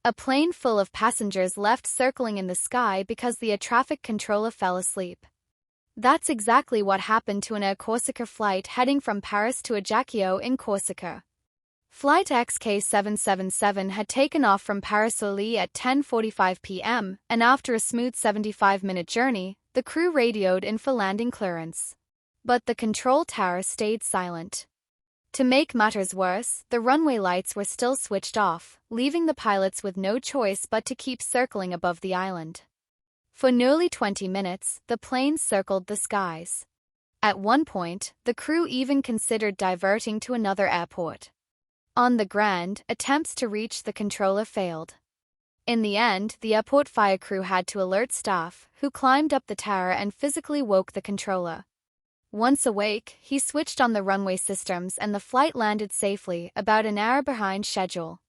A plane full of passengers left circling in the sky because the air traffic controller fell asleep. That's exactly what happened to an Air Corsica flight heading from Paris to Ajaccio in Corsica. Flight XK777 had taken off from Paris-Orly at 10:45 p.m., and after a smooth 75-minute journey, the crew radioed in for landing clearance. But the control tower stayed silent. To make matters worse, the runway lights were still switched off, leaving the pilots with no choice but to keep circling above the island. For nearly 20 minutes, the plane circled the skies. At one point, the crew even considered diverting to another airport. On the ground, attempts to reach the controller failed. In the end, the airport fire crew had to alert staff, who climbed up the tower and physically woke the controller. Once awake, he switched on the runway systems and the flight landed safely, about an hour behind schedule.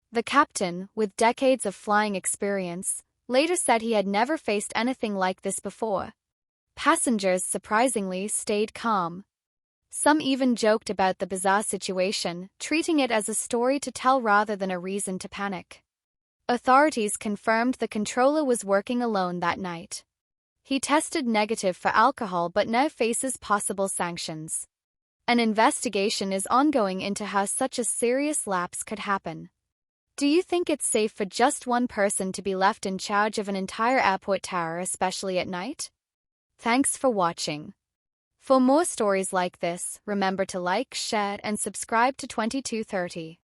The captain, with decades of flying experience, later said he had never faced anything like this before. Passengers surprisingly stayed calm. Some even joked about the bizarre situation, treating it as a story to tell rather than a reason to panic. Authorities confirmed the controller was working alone that night. He tested negative for alcohol but now faces possible sanctions. An investigation is ongoing into how such a serious lapse could happen. Do you think it's safe for just one person to be left in charge of an entire airport tower, especially at night? Thanks for watching. For more stories like this, remember to like, share, and subscribe to 2230.